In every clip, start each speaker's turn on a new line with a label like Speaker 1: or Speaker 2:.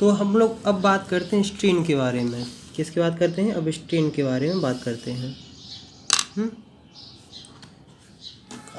Speaker 1: तो हम लोग अब बात करते हैं स्ट्रेन के बारे में। किसकी बात करते हैं? अब स्ट्रेन के बारे में बात करते हैं।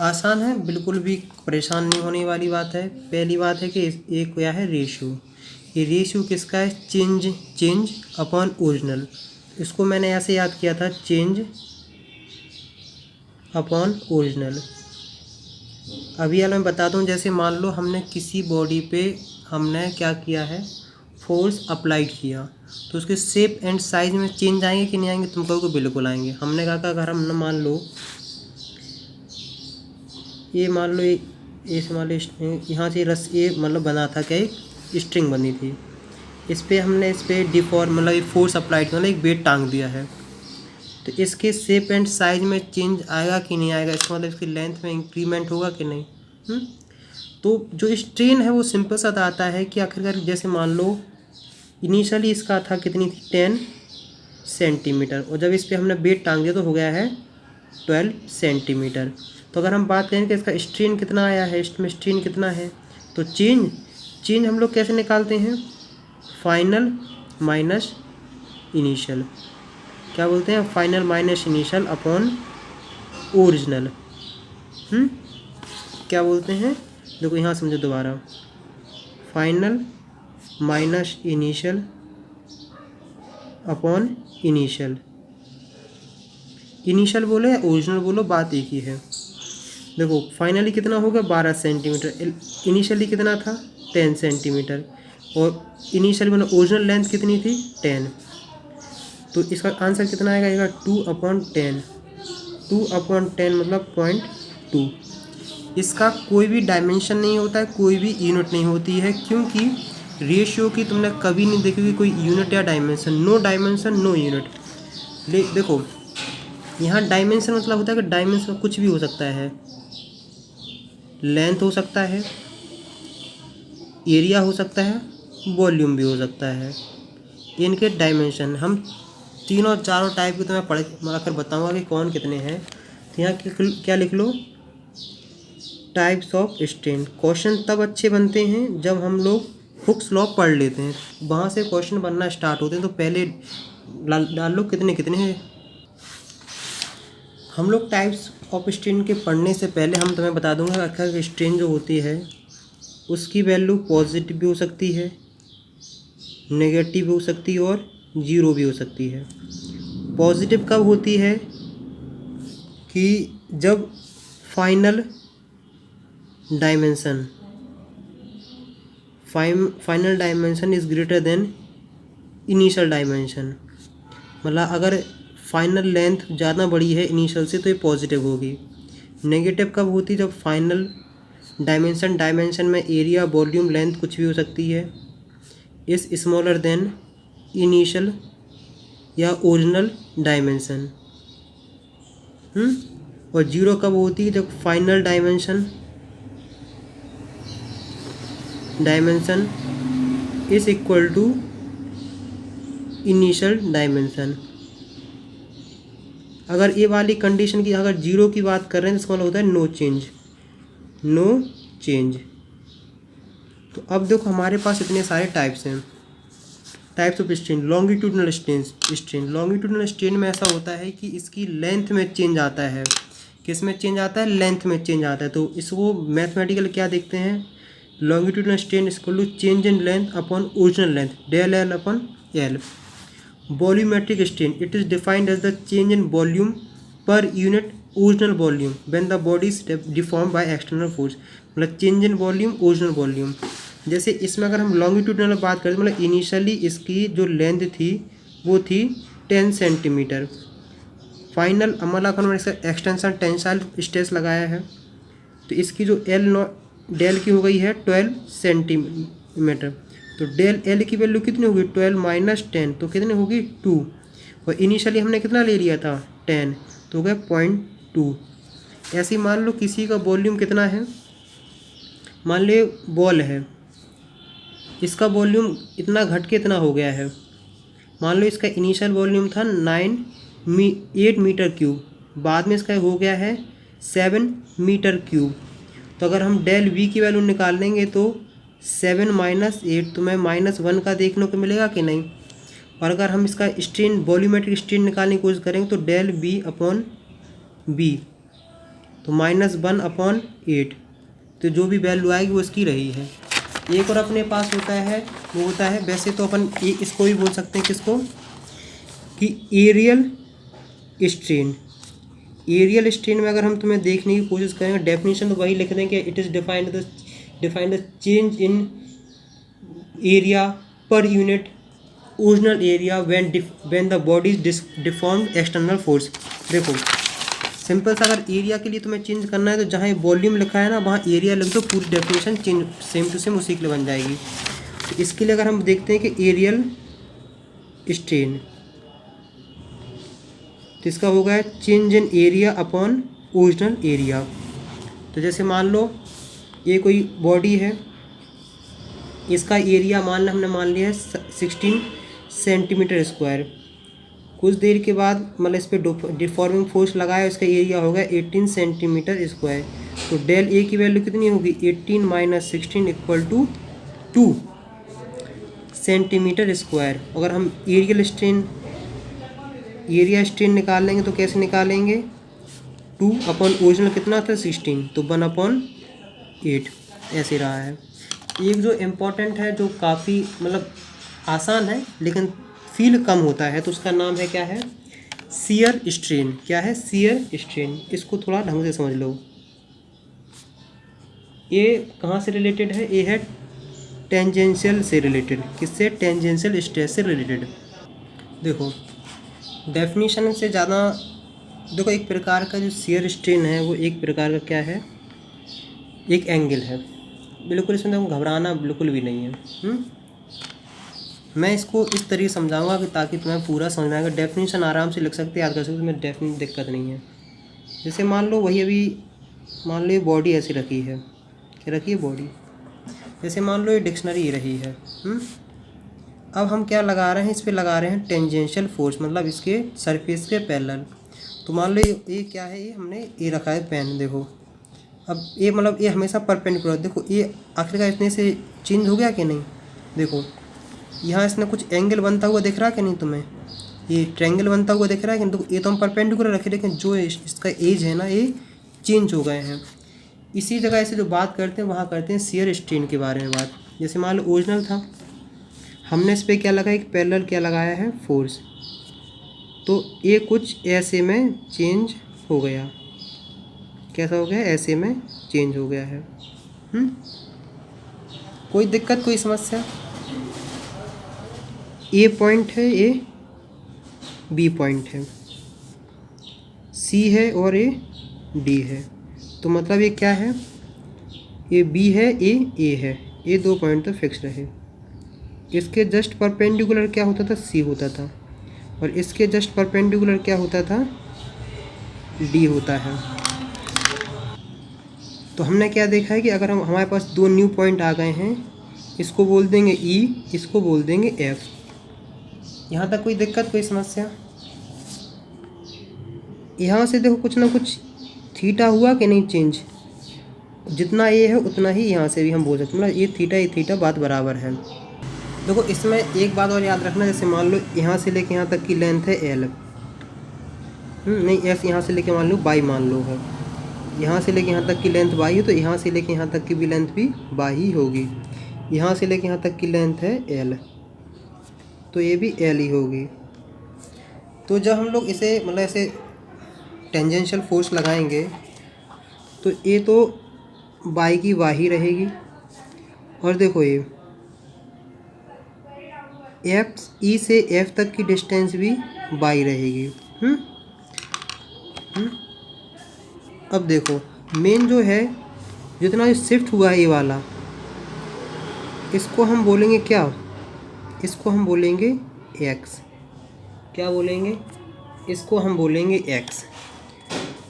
Speaker 1: आसान है, बिल्कुल भी परेशान नहीं होने वाली बात है। पहली बात है कि ये क्या है? रेशियो। ये रेशियो किसका है? Change upon original. इसको मैंने ऐसे याद किया था, चेंज अपॉन ओरिजिनल। अभी यार मैं बताता हूँ, जैसे मान लो हमने किसी बॉडी पे हमने क्या किया है? फोर्स अप्लाइड किया, तो उसके शेप एंड साइज में चेंज आएंगे कि नहीं आएंगे? तुम कहोगे बिल्कुल आएंगे। हमने कहा अगर हम मान लो ये मान लो ये मान लो यहाँ से रस ये मतलब बना था क्या? एक स्ट्रिंग बनी थी, इस पर हमने इस पर डिफॉर्म मतलब एक फोर्स अप्लाइड मतलब एक वेट टांग दिया है, तो इसके शेप एंड साइज में चेंज आएगा कि नहीं आएगा? इसका मतलब इसकी लेंथ में इंक्रीमेंट होगा कि नहीं? तो जो स्ट्रेन है वो सिंपल सा आता है कि आखिरकार जैसे मान लो इनिशियली इसका था कितनी थी? 10 सेंटीमीटर, और जब इस पर हमने वेट टांग दिया तो हो गया है 12 सेंटीमीटर। तो अगर हम बात करें कि इसका स्ट्रेन कितना आया है, इसमें स्ट्रेन कितना है, तो चेंज हम लोग कैसे निकालते हैं? Final minus initial. क्या बोलते हैं? Final minus initial upon original. क्या बोलते हैं? देखो यहाँ समझो दोबारा, final minus initial upon initial. Initial बोलो या ओरिजिनल बोलो, बात एक ही है। देखो फाइनली कितना होगा? 12 सेंटीमीटर। इनिशियली कितना था? 10 सेंटीमीटर। और इनिशियल मतलब ओरिजिनल लेंथ कितनी थी? 10। तो इसका आंसर कितना आएगा? 2/10। 2/10 मतलब 0.2। इसका कोई भी डायमेंशन नहीं होता है, कोई भी यूनिट नहीं होती है, क्योंकि रेशियो की तुमने कभी नहीं देखी कोई यूनिट या dimension. No dimension no unit. देखो यहाँ डायमेंशन मतलब होता है कि डायमेंशन कुछ भी हो सकता है, लेंथ हो सकता है, एरिया हो सकता है, वॉल्यूम भी हो सकता है। इनके डायमेंशन हम तीनों चारों टाइप के तुम्हें पढ़ कर बताऊंगा कि कौन कितने हैं। तो यहाँ क्या लिख लो? Types of strain. क्वेश्चन तब अच्छे बनते हैं जब हम लोग हुक्स लॉ पढ़ लेते हैं, वहाँ से क्वेश्चन बनना स्टार्ट होते हैं। तो पहले डाल लो कितने कितने हैं। हम लोग टाइप्स ऑफ स्ट्रेन के पढ़ने से पहले हम तुम्हें बता दूंगा कि स्ट्रेन जो होती है उसकी वैल्यू पॉजिटिव भी हो सकती है, नेगेटिव भी हो सकती है और जीरो भी हो सकती है। पॉजिटिव कब होती है? कि जब final dimension is greater than initial dimension. मतलब अगर फाइनल लेंथ ज़्यादा बड़ी है इनिशियल से तो ये पॉजिटिव होगी। नेगेटिव कब होती है? जब फाइनल डायमेंशन में एरिया, वॉल्यूम, लेंथ कुछ भी हो सकती है इस स्मॉलर देन इनिशियल या ओरिजिनल डायमेंशन। और जीरो कब होती है? जब final dimension is equal to initial dimension. अगर ये वाली कंडीशन की अगर जीरो की बात कर रहे हैं तो इसका मतलब होता है नो चेंज। तो अब देखो हमारे पास इतने सारे टाइप्स हैं। Types of strain. Longitudinal strain. Longitudinal strain में ऐसा होता है कि इसकी लेंथ में चेंज आता है। किस में चेंज आता है? लेंथ में चेंज आता है। तो इसको मैथमेटिकल क्या देखते हैं? Longitudinal strain equal to change in length upon original length, del L upon L। Volumetric strain, it is defined as the change in volume per unit original volume when the body is deform by external force. मतलब change in volume, original volume. जैसे इसमें अगर हम longitudinal बात करें, मतलब initially इसकी जो लेंथ थी वो थी 10 सेंटीमीटर। फाइनल अमला का इसका एक्सटेंशन टेंसाइल स्ट्रेस लगाया है, तो इसकी जो डेल की हो गई है 12 सेंटीमीटर। तो डेल एल की वैल्यू कितनी होगी? 12 माइनस 10 तो कितनी होगी? 2। और इनिशियली हमने कितना ले लिया था? 10, तो हो गया 0.2। ऐसे ही मान लो किसी का वॉल्यूम कितना है, मान लो बॉल है, इसका वॉल्यूम इतना घट के इतना हो गया है। मान लो इसका इनिशियल वॉल्यूम था 8 मीटर क्यूब, बाद में इसका हो गया है 7 मीटर क्यूब। तो अगर हम डेल वी की वैल्यू निकाल लेंगे तो 7 माइनस 8, तो मैं -1 का देखने को मिलेगा कि नहीं। और अगर हम इसका स्ट्रेन वॉल्यूमेट्रिक स्ट्रेन निकालने की कोशिश करेंगे तो डेल बी अपॉन बी, तो -1/8, तो जो भी वैल्यू आएगी वो इसकी रही है। एक और अपने पास होता है, वो होता है, वैसे तो अपन इसको भी बोल सकते हैं, किसको, कि एरियल स्ट्रेन। एरियल स्ट्रेन में अगर हम तुम्हें देखने की कोशिश करेंगे, डेफिनेशन तो वही लिख देंगे, it is defined the change in area पर unit original area when the body is deformed external force. देखो सिंपल सा, अगर एरिया के लिए तुम्हें चेंज करना है तो जहाँ वॉल्यूम लिखा है ना वहाँ एरिया लिख दो, पूरी definition change same to same उसी के लिए बन जाएगी। तो इसके लिए अगर हम देखते हैं कि एरियल स्ट्रेन, तो इसका होगा है change in area upon original area. तो जैसे मान लो ये कोई बॉडी है, इसका एरिया हमने मान लिया है 16 सेंटीमीटर स्क्वायर। कुछ देर के बाद मतलब इस पर डिफॉर्मिंग फोर्स लगाया, इसका एरिया होगा 18 सेंटीमीटर स्क्वायर। तो डेल ए की वैल्यू कितनी होगी, 18 minus 16 equal to 2 centimetre square. अगर हम एरिया स्ट्रेन निकालेंगे तो कैसे निकालेंगे, 2 अपॉन ओरिजिनल कितना था 16, तो 1/8 ऐसे रहा है। एक जो इम्पोर्टेंट है, जो काफ़ी मतलब आसान है लेकिन फील कम होता है, तो उसका नाम है क्या है, शियर स्ट्रेन। क्या है, शियर स्ट्रेन। इसको थोड़ा ढंग से समझ लो। ये कहाँ से रिलेटेड है, ये है टेंजेंशियल से रिलेटेड। किससे, टेंजेंशियल स्ट्रेस से रिलेटेड। देखो डेफिनेशन से ज़्यादा, देखो एक प्रकार का जो शियर स्ट्रेन है वो एक प्रकार का क्या है, एक एंगल है। बिल्कुल इसमें तो घबराना बिल्कुल भी नहीं है। मैं इसको इस तरीके समझाऊंगा कि ताकि तुम्हें पूरा समझ में आएगा। डेफिनेशन आराम से लिख सकते, याद कर सकते, तुम्हें डेफिनेट दिक्कत नहीं है। जैसे मान लो वही अभी मान लो ये बॉडी ऐसी रखी है, क्या रखी है बॉडी, जैसे मान लो ये डिक्शनरी रही है। अब हम क्या लगा रहे हैं, इस पर लगा रहे हैं टेंजेंशियल फोर्स, मतलब इसके सरफेस के पैरेलल। तो मान लो ये क्या है, ये हमने ये रखा है पेन। देखो अब ये मतलब ये हमेशा परपेंडिकुलर, देखो ये आखिरकार इतने से चेंज हो गया कि नहीं। देखो यहाँ इसने कुछ एंगल बनता हुआ दिख रहा है कि नहीं तुम्हें, ये ट्रायंगल बनता हुआ दिख रहा है कि नहीं। तो ये तो हम परपेंडिकुलर रखे, लेकिन जो इसका एज है ना ये चेंज हो गए हैं। इसी जगह से जो बात करते हैं वहाँ करते हैं शियर स्ट्रेन के बारे में बात। जैसे मान लो ओरिजिनल था, हमने इस पर क्या लगाया, एक पैरेलल क्या लगाया है, फोर्स। तो ये कुछ ऐसे में चेंज हो गया, कैसा हो गया, ऐसे में चेंज हो गया है। कोई दिक्कत, कोई समस्या। ए पॉइंट है, ए बी पॉइंट है, सी है और ए डी है। तो मतलब ये क्या है, ये बी है, ए है, ये 2 पॉइंट तो फिक्स रहे। इसके जस्ट परपेंडिकुलर क्या होता था, सी होता था, और इसके जस्ट परपेंडिकुलर क्या होता था, डी होता है। तो हमने क्या देखा है कि अगर हमारे पास 2 न्यू पॉइंट आ गए हैं, इसको बोल देंगे ई, इसको बोल देंगे एफ। यहाँ तक कोई दिक्कत, कोई समस्या। यहाँ से देखो कुछ ना कुछ थीटा हुआ कि नहीं चेंज, जितना ए है उतना ही यहाँ से भी हम बोल सकते हैं, मतलब ये थीटा बात बराबर है। देखो इसमें एक बात और याद रखना, जैसे मान लो यहाँ से लेके यहाँ तक की लेंथ है एल, नहीं एफ, यहाँ से लेके मान लो बाई मान लो है, यहाँ से लेके यहाँ तक की लेंथ बाई है, तो यहाँ से लेके यहाँ तक की भी लेंथ भी बाई ही होगी। यहाँ से लेके यहाँ तक की लेंथ है एल, तो ये भी एल ही होगी। तो जब हम लोग इसे मतलब ऐसे टेंजेंशियल फोर्स लगाएंगे तो ये तो बाई की वाही रहेगी, और देखो ये एफ, ई से एफ तक की डिस्टेंस भी बाई रहेगी। अब देखो मेन जो है, जितना ये शिफ्ट हुआ है ये वाला, इसको हम बोलेंगे क्या, इसको हम बोलेंगे एक्स। क्या बोलेंगे, इसको हम बोलेंगे एक्स।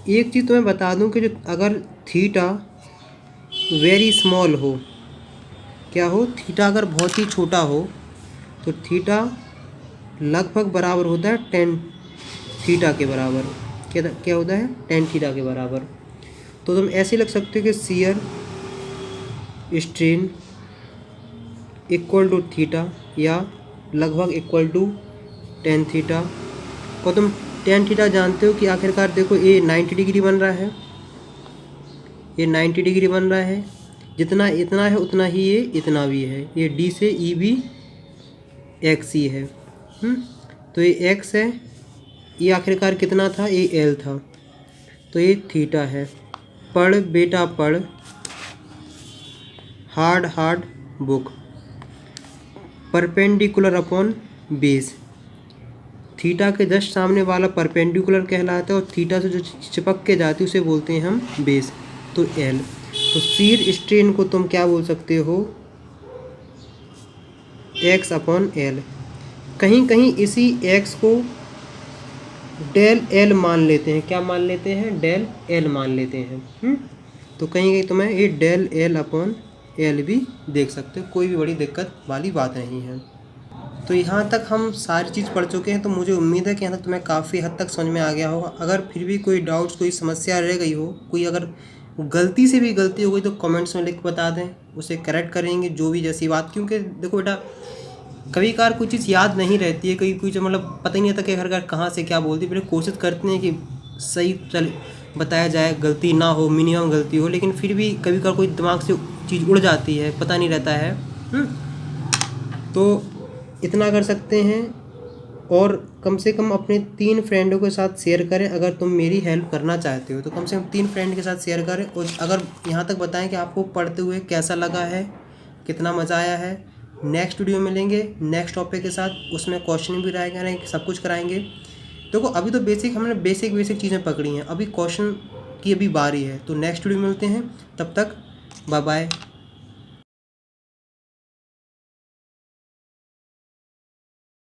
Speaker 1: एक चीज़ तो मैं बता दूं कि जो अगर थीटा वेरी स्मॉल हो, क्या हो, थीटा अगर बहुत ही छोटा हो तो थीटा लगभग बराबर होता है 10 थीटा के बराबर। क्या होता है, 10 थीटा के बराबर। तो तुम ऐसे लग सकते हो कि shear strain equal to theta या लगभग इक्वल टू टेन थीटा। और तुम टेन थीटा जानते हो कि आखिरकार देखो ये 90 डिग्री बन रहा है, ये 90 डिग्री बन रहा है, जितना इतना है उतना ही ये इतना भी है। ये डी से ई भी एक्स ही है। तो ये एक्स है, ये आखिरकार कितना था, ये एल था, तो ये थीटा है। पढ़ बेटा पढ़, hard hard book, perpendicular upon base. Theta के जस्ट सामने वाला परपेंडिकुलर कहलाता है और थीटा से जो चिपक के जाती है उसे बोलते हैं हम बेस, तो एल। तो शीयर स्ट्रेन को तुम क्या बोल सकते हो, एक्स अपॉन एल। कहीं कहीं इसी एक्स को डेल एल मान लेते हैं, क्या मान लेते हैं, डेल एल मान लेते हैं। तो कहीं कहीं तुम्हें ये डेल एल अपॉन एल भी देख सकते हो, कोई भी बड़ी दिक्कत वाली बात नहीं है। तो यहाँ तक हम सारी चीज़ पढ़ चुके हैं, तो मुझे उम्मीद है कि यहाँ तक तुम्हें काफ़ी हद तक समझ में आ गया होगा। अगर फिर भी कोई डाउट्स, कोई समस्या रह गई हो, कोई अगर गलती से भी गलती हो गई तो कमेंट्स में लिख के बता दें, उसे करेक्ट करेंगे जो भी जैसी बात। क्योंकि देखो बेटा, कभी कभार कोई चीज़ याद नहीं रहती है, कहीं कोई मतलब पता ही नहीं आता कि घर कहाँ से क्या बोलती है। फिर कोशिश करते हैं कि सही चल बताया जाए, गलती ना हो, मिनिमम गलती हो, लेकिन फिर भी कभी कभार कोई दिमाग से चीज़ उड़ जाती है, पता नहीं रहता है। तो इतना कर सकते हैं, और कम से कम अपने 3 फ्रेंडों के साथ शेयर करें। अगर तुम मेरी हेल्प करना चाहते हो तो कम से कम 3 फ्रेंड के साथ शेयर करें। और अगर यहाँ तक बताएं कि आपको पढ़ते हुए कैसा लगा है, कितना मज़ा आया है। नेक्स्ट वीडियो मिलेंगे नेक्स्ट टॉपिक के साथ, उसमें क्वेश्चन भी रहेंगे, सब कुछ कराएंगे। देखो अभी तो बेसिक हमने बेसिक चीज़ें पकड़ी हैं, अभी क्वेश्चन की अभी बारी है। तो नेक्स्ट वीडियो मिलते हैं, तब तक बाय बाय।